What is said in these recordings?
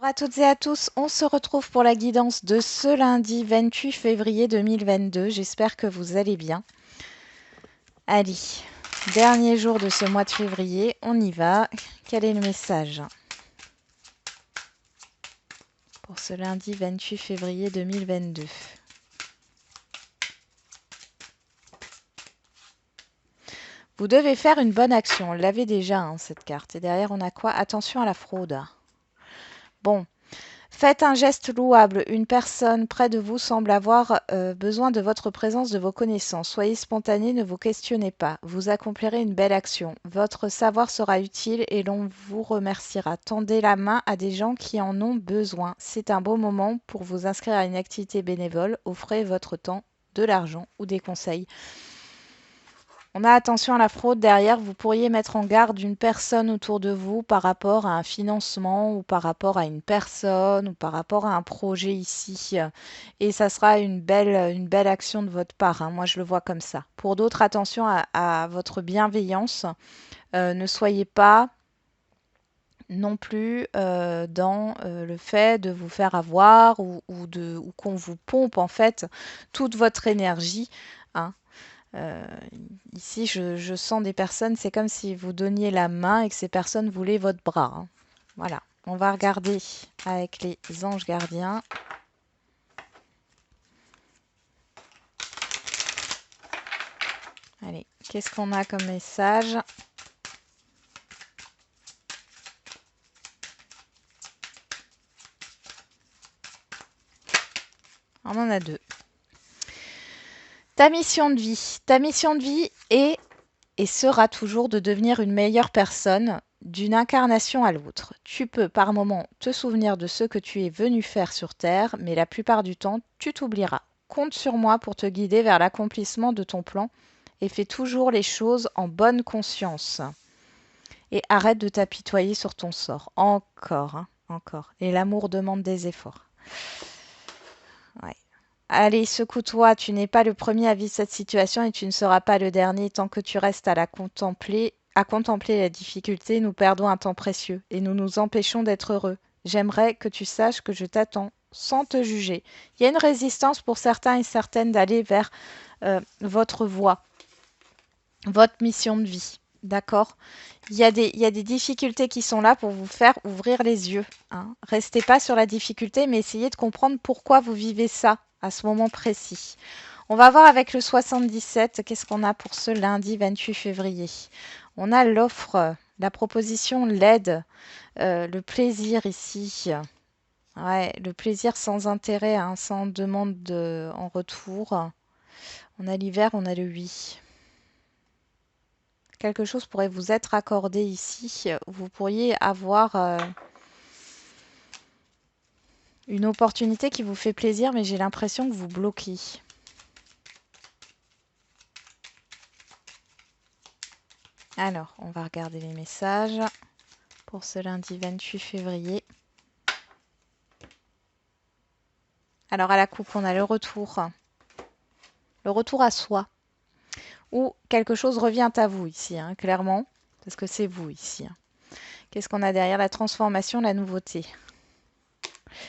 Bonjour à toutes et à tous, on se retrouve pour la guidance de ce lundi 28 février 2022. J'espère que vous allez bien. Allez, dernier jour de ce mois de février, on y va. Quel est le message pour ce lundi 28 février 2022? Vous devez faire une bonne action. On l'avait déjà, hein, cette carte. Et derrière, on a quoi? Attention à la fraude. Bon. Faites un geste louable. Une personne près de vous semble avoir besoin de votre présence, de vos connaissances. Soyez spontané, ne vous questionnez pas. Vous accomplirez une belle action. Votre savoir sera utile et l'on vous remerciera. Tendez la main à des gens qui en ont besoin. C'est un beau moment pour vous inscrire à une activité bénévole. Offrez votre temps, de l'argent ou des conseils. On a attention à la fraude derrière. Vous pourriez mettre en garde une personne autour de vous par rapport à un financement ou par rapport à une personne ou par rapport à un projet ici. Et ça sera une belle action de votre part, hein. Moi, je le vois comme ça. Pour d'autres, attention à votre bienveillance. Ne soyez pas non plus dans le fait de vous faire avoir ou qu'on vous pompe en fait toute votre énergie, hein. Euh, Ici, je sens des personnes, c'est comme si vous donniez la main et que ces personnes voulaient votre bras, hein. Voilà, on va regarder avec les anges gardiens. Allez, qu'est-ce qu'on a comme message? On en a deux. Ta mission de vie. Ta mission de vie est et sera toujours de devenir une meilleure personne d'une incarnation à l'autre. Tu peux par moments te souvenir de ce que tu es venu faire sur Terre, mais la plupart du temps, tu t'oublieras. Compte sur moi pour te guider vers l'accomplissement de ton plan et fais toujours les choses en bonne conscience. Et arrête de t'apitoyer sur ton sort. Encore, hein, encore. Et l'amour demande des efforts. Ouais. Allez, secoue-toi, tu n'es pas le premier à vivre cette situation et tu ne seras pas le dernier tant que tu restes à contempler la difficulté, nous perdons un temps précieux et nous nous empêchons d'être heureux. J'aimerais que tu saches que je t'attends sans te juger. Il y a une résistance pour certains et certaines d'aller vers votre voie, votre mission de vie. D'accord? Il y a des difficultés qui sont là pour vous faire ouvrir les yeux, hein. Restez pas sur la difficulté, mais essayez de comprendre pourquoi vous vivez ça à ce moment précis. On va voir avec le 77, qu'est-ce qu'on a pour ce lundi 28 février. On a l'offre, la proposition, l'aide, le plaisir ici. Ouais, le plaisir sans intérêt, hein, sans en retour. On a l'hiver, on a le oui. Quelque chose pourrait vous être accordé ici. Vous pourriez avoir une opportunité qui vous fait plaisir, mais j'ai l'impression que vous bloquez. Alors, on va regarder les messages pour ce lundi 28 février. Alors, à la coupe, on a le retour à soi, ou quelque chose revient à vous ici, hein, clairement, parce que c'est vous ici, hein. Qu'est-ce qu'on a derrière? La transformation, la nouveauté.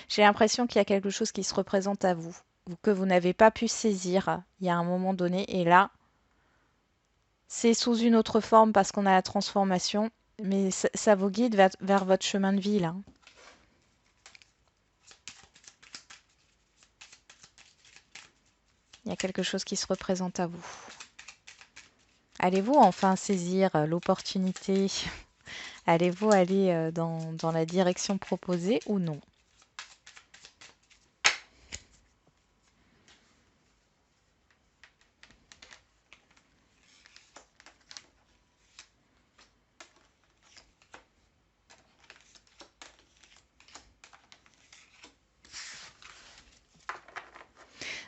J'ai l'impression qu'il y a quelque chose qui se représente à vous, ou que vous n'avez pas pu saisir il y a un moment donné, et là, c'est sous une autre forme parce qu'on a la transformation, mais ça vous guide vers votre chemin de vie, là. Il y a quelque chose qui se représente à vous. Allez-vous enfin saisir l'opportunité? Allez-vous aller dans la direction proposée ou non?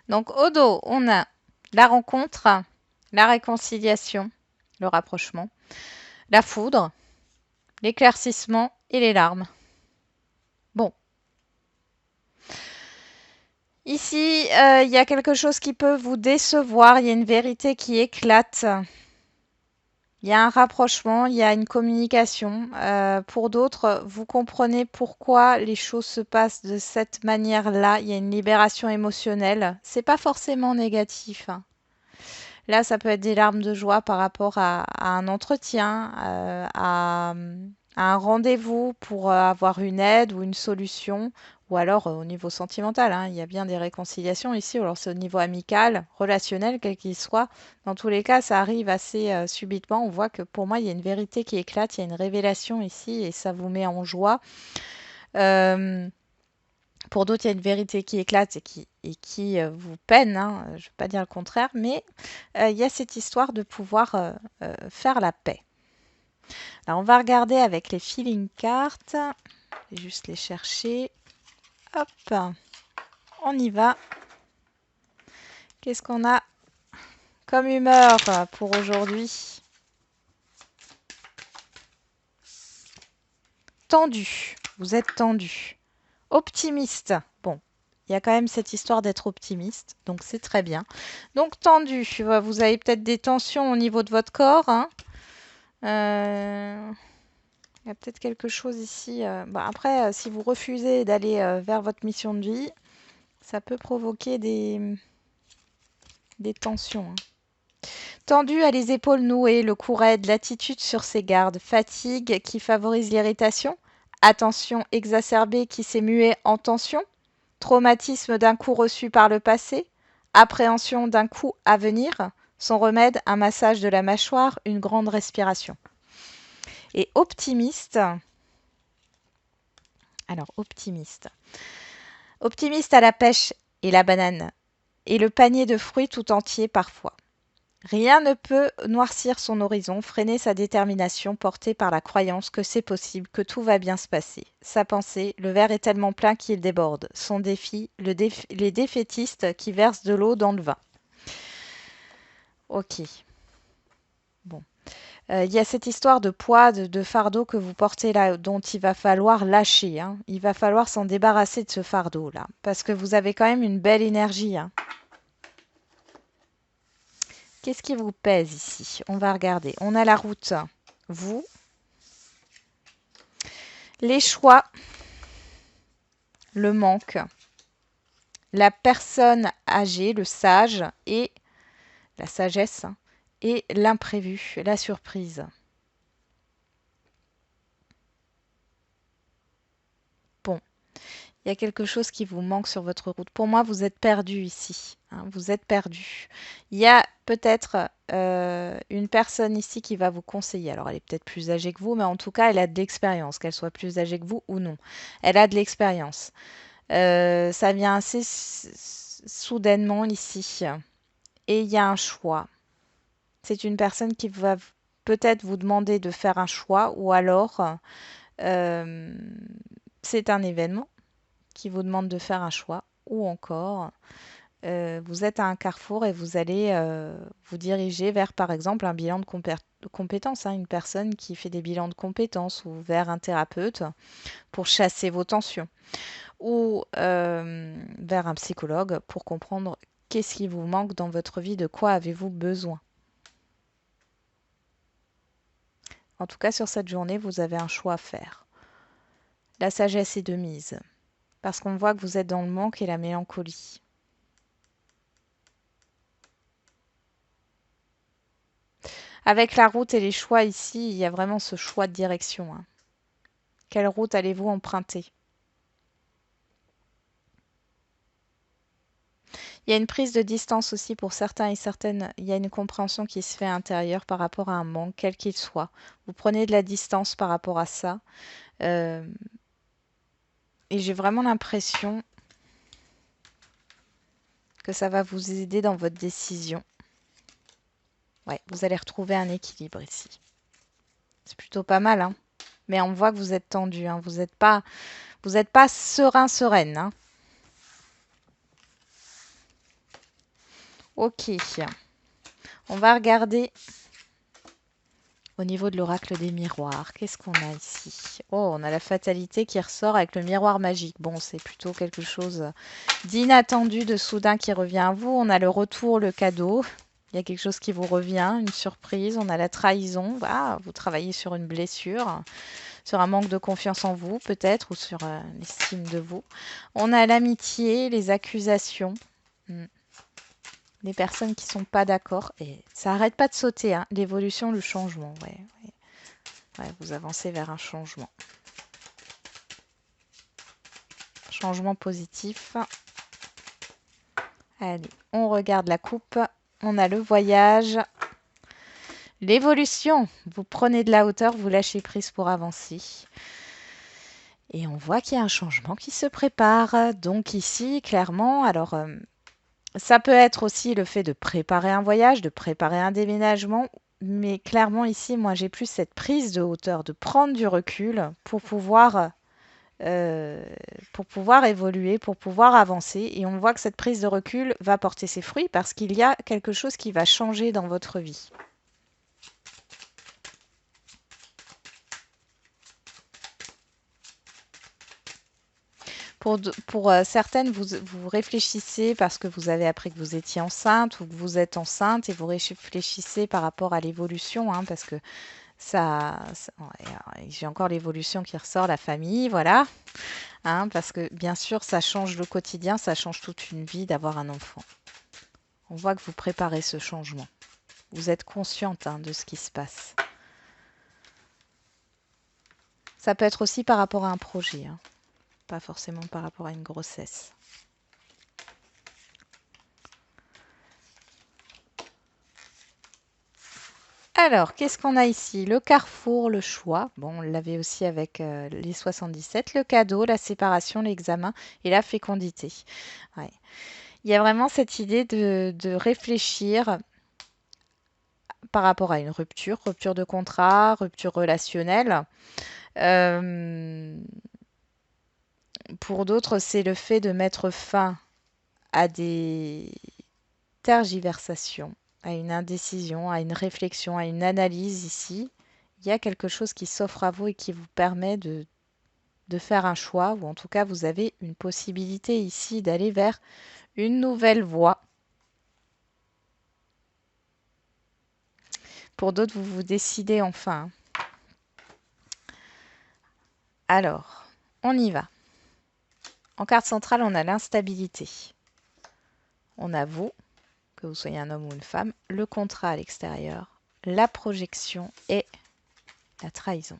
Donc au dos, on a la rencontre, la réconciliation, le rapprochement, la foudre, l'éclaircissement et les larmes. Bon. Ici, il y a quelque chose qui peut vous décevoir, il y a une vérité qui éclate. Il y a un rapprochement, il y a une communication. Pour d'autres, vous comprenez pourquoi les choses se passent de cette manière-là. Il y a une libération émotionnelle. C'est pas forcément négatif, hein. Là, ça peut être des larmes de joie par rapport à un entretien, à un rendez-vous pour avoir une aide ou une solution, ou alors au niveau sentimental, hein. Il y a bien des réconciliations ici, ou alors c'est au niveau amical, relationnel, quel qu'il soit. Dans tous les cas, ça arrive assez subitement. On voit que pour moi, il y a une vérité qui éclate, il y a une révélation ici, et ça vous met en joie. Euh, pour d'autres, il y a une vérité qui éclate et qui vous peine, hein, je ne vais pas dire le contraire, mais il y a cette histoire de pouvoir faire la paix. Alors, on va regarder avec les feeling cards. Je vais juste les chercher. Hop, on y va. Qu'est-ce qu'on a comme humeur pour aujourd'hui? Tendu. Vous êtes tendu. Optimiste. Bon, il y a quand même cette histoire d'être optimiste, donc c'est très bien. Donc tendu, vous avez peut-être des tensions au niveau de votre corps, hein. Il y a peut-être quelque chose ici. Bon, après, si vous refusez d'aller vers votre mission de vie, ça peut provoquer des tensions, hein. Tendu à les épaules nouées, le cou raide, l'attitude sur ses gardes, fatigue qui favorise l'irritation, attention exacerbée qui s'est muée en tension, traumatisme d'un coup reçu par le passé, appréhension d'un coup à venir, son remède, un massage de la mâchoire, une grande respiration. Et optimiste, alors optimiste. Optimiste à la pêche et la banane, et le panier de fruits tout entier parfois. Rien ne peut noircir son horizon, freiner sa détermination portée par la croyance que c'est possible, que tout va bien se passer. Sa pensée, le verre est tellement plein qu'il déborde. Son défi, les défaitistes qui versent de l'eau dans le vin. Ok, bon. Il y a cette histoire de poids, de fardeau que vous portez là, dont il va falloir lâcher, hein. Il va falloir s'en débarrasser de ce fardeau-là, parce que vous avez quand même une belle énergie, hein. Qu'est-ce qui vous pèse ici? On va regarder. On a la route. Vous. Les choix. Le manque. La personne âgée, le sage et la sagesse, hein, et l'imprévu, la surprise. Bon, il y a quelque chose qui vous manque sur votre route. Pour moi, vous êtes perdu ici, hein, vous êtes perdu. Il y a peut-être une personne ici qui va vous conseiller. Alors, elle est peut-être plus âgée que vous, mais en tout cas, elle a de l'expérience, qu'elle soit plus âgée que vous ou non. Elle a de l'expérience. Ça vient assez soudainement ici. Et il y a un choix. C'est une personne qui va peut-être vous demander de faire un choix ou alors euh, c'est un événement qui vous demande de faire un choix ou encore vous êtes à un carrefour et vous allez vous diriger vers par exemple un bilan de compétences, hein, une personne qui fait des bilans de compétences ou vers un thérapeute pour chasser vos tensions ou vers un psychologue pour comprendre qu'est-ce qui vous manque dans votre vie, de quoi avez-vous besoin. En tout cas, sur cette journée, vous avez un choix à faire. La sagesse est de mise, parce qu'on voit que vous êtes dans le manque et la mélancolie. Avec la route et les choix ici, il y a vraiment ce choix de direction, hein. Quelle route allez-vous emprunter? Il y a une prise de distance aussi pour certains et certaines. Il y a une compréhension qui se fait intérieure par rapport à un manque, quel qu'il soit. Vous prenez de la distance par rapport à ça. Euh, et j'ai vraiment l'impression que ça va vous aider dans votre décision. Ouais, vous allez retrouver un équilibre ici. C'est plutôt pas mal, hein. Mais on voit que vous êtes tendu, hein. Vous êtes pas serein, sereine, hein. Ok. On va regarder au niveau de l'oracle des miroirs. Qu'est-ce qu'on a ici? Oh, on a la fatalité qui ressort avec le miroir magique. Bon, c'est plutôt quelque chose d'inattendu, de soudain qui revient à vous. On a le retour, le cadeau. Il y a quelque chose qui vous revient, une surprise. On a la trahison. Voilà, vous travaillez sur une blessure, sur un manque de confiance en vous peut-être, ou sur l'estime de vous. On a l'amitié, les accusations. Hmm. Les personnes qui sont pas d'accord. Et ça arrête pas de sauter, hein. L'évolution, le changement. Ouais, ouais. Ouais, vous avancez vers un changement. Changement positif. Allez, on regarde la coupe. On a le voyage. L'évolution. Vous prenez de la hauteur, vous lâchez prise pour avancer. Et on voit qu'il y a un changement qui se prépare. Donc ici, clairement, alors ça peut être aussi le fait de préparer un voyage, de préparer un déménagement. Mais clairement ici, moi j'ai plus cette prise de hauteur, de prendre du recul pour pouvoir évoluer, pour pouvoir avancer. Et on voit que cette prise de recul va porter ses fruits parce qu'il y a quelque chose qui va changer dans votre vie. Pour certaines, vous réfléchissez parce que vous avez appris que vous étiez enceinte ou que vous êtes enceinte et vous réfléchissez par rapport à l'évolution, hein, parce que ouais, j'ai encore l'évolution qui ressort, la famille, voilà, hein, parce que bien sûr, ça change le quotidien, ça change toute une vie d'avoir un enfant. On voit que vous préparez ce changement. Vous êtes consciente, hein, de ce qui se passe. Ça peut être aussi par rapport à un projet, hein, pas forcément par rapport à une grossesse. Alors, qu'est-ce qu'on a ici? Le carrefour, le choix. Bon, on l'avait aussi avec les 77. Le cadeau, la séparation, l'examen et la fécondité. Ouais. Il y a vraiment cette idée de réfléchir par rapport à une rupture, rupture de contrat, rupture relationnelle. Euh, pour d'autres, c'est le fait de mettre fin à des tergiversations, à une indécision, à une réflexion, à une analyse ici. Il y a quelque chose qui s'offre à vous et qui vous permet de faire un choix, ou en tout cas vous avez une possibilité ici d'aller vers une nouvelle voie. Pour d'autres, vous vous décidez enfin. Alors, on y va. En carte centrale, on a l'instabilité. On a vous, que vous soyez un homme ou une femme, le contrat à l'extérieur, la projection et la trahison.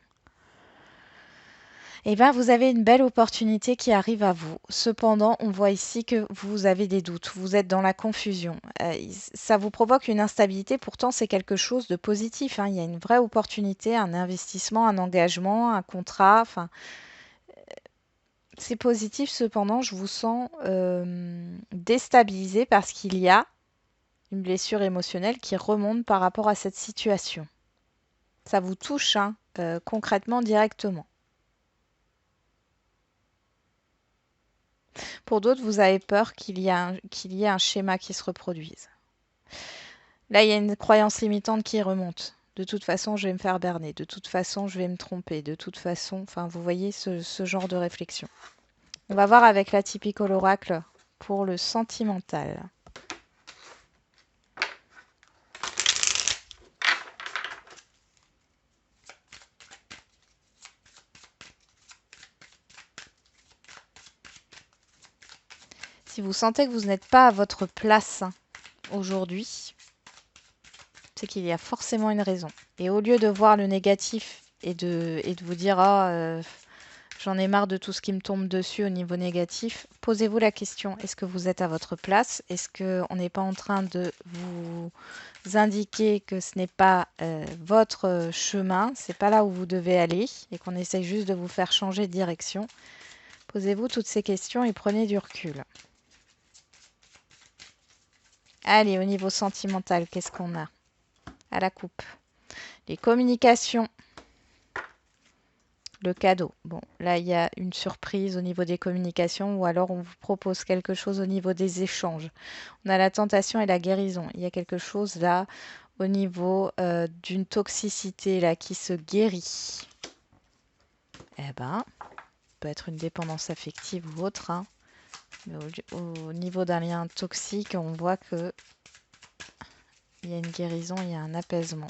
Eh bien, vous avez une belle opportunité qui arrive à vous. Cependant, on voit ici que vous avez des doutes, vous êtes dans la confusion. Ça vous provoque une instabilité, pourtant c'est quelque chose de positif, hein. Il y a une vraie opportunité, un investissement, un engagement, un contrat. Enfin, c'est positif, cependant, je vous sens déstabilisé parce qu'il y a une blessure émotionnelle qui remonte par rapport à cette situation. Ça vous touche, hein, concrètement, directement. Pour d'autres, vous avez peur qu'il y ait un schéma qui se reproduise. Là, il y a une croyance limitante qui remonte. De toute façon, je vais me faire berner. De toute façon, je vais me tromper. De toute façon, enfin, vous voyez ce genre de réflexion. On va voir avec la typical oracle pour le sentimental. Si vous sentez que vous n'êtes pas à votre place aujourd'hui, c'est qu'il y a forcément une raison. Et au lieu de voir le négatif et de vous dire ah, j'en ai marre de tout ce qui me tombe dessus au niveau négatif, posez-vous la question, est-ce que vous êtes à votre place? Est-ce qu'on n'est pas en train de vous indiquer que ce n'est pas votre chemin, c'est pas là où vous devez aller et qu'on essaye juste de vous faire changer de direction? Posez-vous toutes ces questions et prenez du recul. Allez, au niveau sentimental, qu'est-ce qu'on a? À la coupe. Les communications. Le cadeau. Bon, là, il y a une surprise au niveau des communications ou alors on vous propose quelque chose au niveau des échanges. On a la tentation et la guérison. Il y a quelque chose là au niveau d'une toxicité là qui se guérit. Eh ben, peut être une dépendance affective ou autre, hein. Mais au niveau d'un lien toxique, on voit que Il y a une guérison, il y a un apaisement.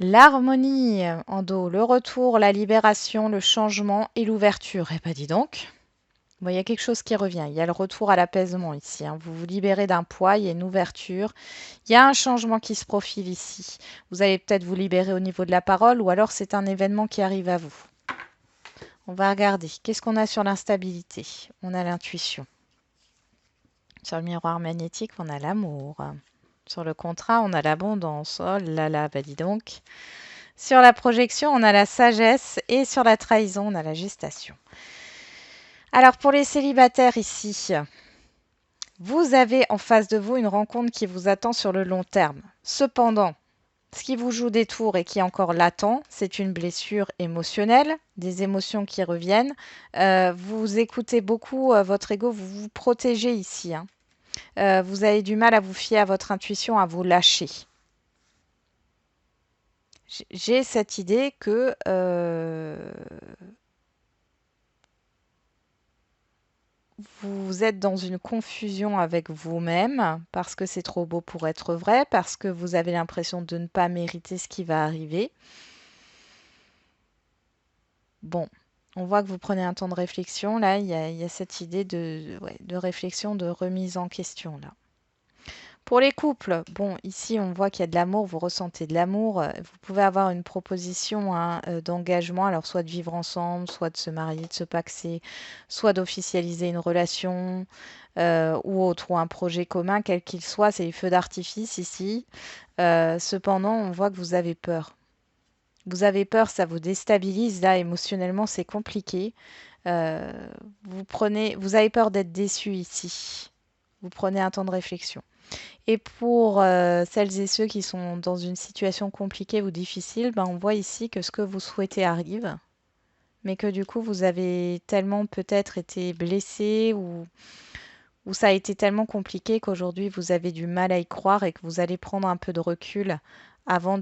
L'harmonie en dos, le retour, la libération, le changement et l'ouverture. Eh ben dis donc, bon, il y a quelque chose qui revient. Il y a le retour à l'apaisement ici, hein. Vous vous libérez d'un poids, il y a une ouverture. Il y a un changement qui se profile ici. Vous allez peut-être vous libérer au niveau de la parole ou alors c'est un événement qui arrive à vous. On va regarder. Qu'est-ce qu'on a sur l'instabilité? On a l'intuition. Sur le miroir magnétique, on a l'amour. Sur le contrat, on a l'abondance. Oh là là, bah dis donc. Sur la projection, on a la sagesse et sur la trahison, on a la gestation. Alors pour les célibataires ici, vous avez en face de vous une rencontre qui vous attend sur le long terme. Cependant, ce qui vous joue des tours et qui est encore latent, c'est une blessure émotionnelle, des émotions qui reviennent. Vous écoutez beaucoup votre ego, vous vous protégez ici, hein. Vous avez du mal à vous fier à votre intuition, à vous lâcher. J'ai cette idée que vous êtes dans une confusion avec vous-même parce que c'est trop beau pour être vrai, parce que vous avez l'impression de ne pas mériter ce qui va arriver. Bon, on voit que vous prenez un temps de réflexion. Là, il y a cette idée de réflexion, de remise en question, là. Pour les couples, bon, ici, on voit qu'il y a de l'amour, vous ressentez de l'amour. Vous pouvez avoir une proposition, hein, d'engagement, alors soit de vivre ensemble, soit de se marier, de se paxer, soit d'officialiser une relation, ou autre, ou un projet commun, quel qu'il soit. C'est les feux d'artifice ici. Cependant, on voit que vous avez peur. Vous avez peur, ça vous déstabilise. Là, émotionnellement, c'est compliqué. Euh, vous avez peur d'être déçu ici. Vous prenez un temps de réflexion. Et pour celles et ceux qui sont dans une situation compliquée ou difficile, ben, on voit ici que ce que vous souhaitez arrive, mais que du coup vous avez tellement peut-être été blessé ou ça a été tellement compliqué qu'aujourd'hui vous avez du mal à y croire et que vous allez prendre un peu de recul avant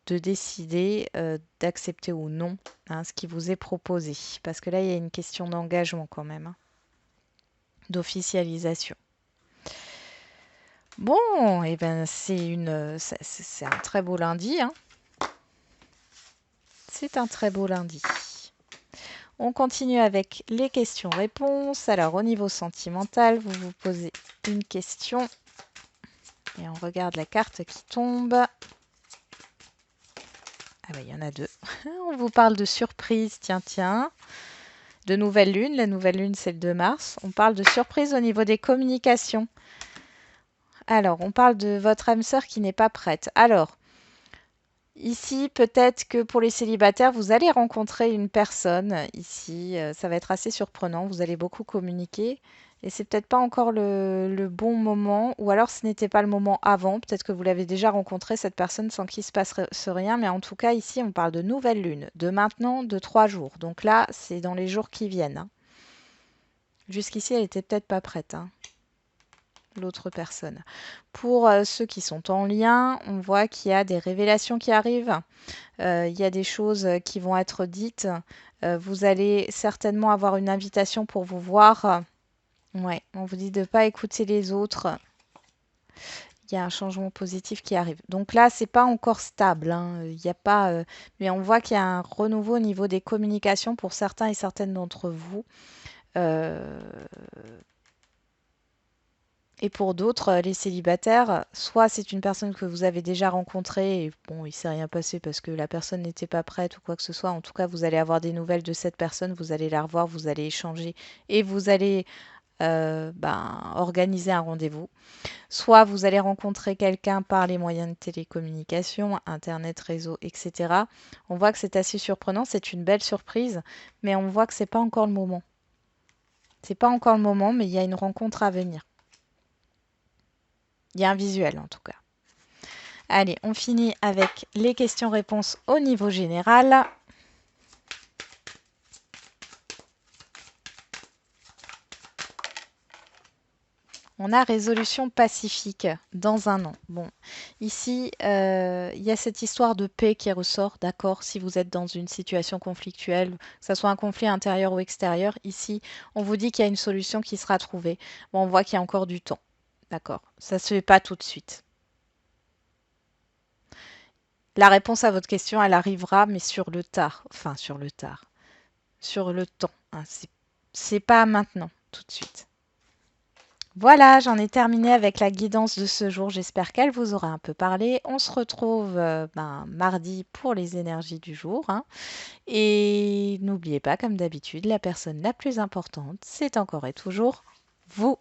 de décider d'accepter ou non, hein, ce qui vous est proposé. Parce que là, il y a une question d'engagement quand même, hein, d'officialisation. Bon, et ben c'est un très beau lundi, hein. C'est un très beau lundi. On continue avec les questions-réponses. Alors, au niveau sentimental, vous vous posez une question et on regarde la carte qui tombe. Ah ben, il y en a deux. On vous parle de surprise, tiens. De nouvelle lune. La nouvelle lune, c'est le 2 mars. On parle de surprise au niveau des communications. Alors, on parle de votre âme sœur qui n'est pas prête. Alors, ici, peut-être que pour les célibataires, vous allez rencontrer une personne. Ici, ça va être assez surprenant. Vous allez beaucoup communiquer. Et c'est peut-être pas encore le bon moment. Ou alors ce n'était pas le moment avant. Peut-être que vous l'avez déjà rencontré, cette personne, sans qu'il se passe rien. Mais en tout cas, ici, on parle de nouvelle lune. De maintenant, de 3 jours. Donc là, c'est dans les jours qui viennent, hein. Jusqu'ici, elle était peut-être pas prête, hein, l'autre personne. Pour ceux qui sont en lien, on voit qu'il y a des révélations qui arrivent. Il y a des choses qui vont être dites. Vous allez certainement avoir une invitation pour vous voir. Ouais, on vous dit de ne pas écouter les autres. Il y a un changement positif qui arrive. Donc là, c'est pas encore stable, hein. Il y a pas, mais on voit qu'il y a un renouveau au niveau des communications pour certains et certaines d'entre vous. Euh, Et pour d'autres, les célibataires, soit c'est une personne que vous avez déjà rencontrée et bon, il s'est rien passé parce que la personne n'était pas prête ou quoi que ce soit. En tout cas, vous allez avoir des nouvelles de cette personne, vous allez la revoir, vous allez échanger et vous allez organiser un rendez-vous. Soit vous allez rencontrer quelqu'un par les moyens de télécommunication, Internet, réseau, etc. On voit que c'est assez surprenant, c'est une belle surprise, mais on voit que c'est pas encore le moment. C'est pas encore le moment, mais il y a une rencontre à venir. Il y a un visuel en tout cas. Allez, on finit avec les questions-réponses au niveau général. On a résolution pacifique dans un an. Bon, ici, il y a cette histoire de paix qui ressort, d'accord, si vous êtes dans une situation conflictuelle, que ce soit un conflit intérieur ou extérieur, ici, on vous dit qu'il y a une solution qui sera trouvée. Bon, on voit qu'il y a encore du temps, d'accord, ça ne se fait pas tout de suite. La réponse à votre question, elle arrivera, mais sur le tard, enfin sur le tard, sur le temps, hein, c'est pas maintenant, tout de suite. Voilà, j'en ai terminé avec la guidance de ce jour. J'espère qu'elle vous aura un peu parlé. On se retrouve mardi pour les énergies du jour, hein. Et n'oubliez pas, comme d'habitude, la personne la plus importante, c'est encore et toujours vous.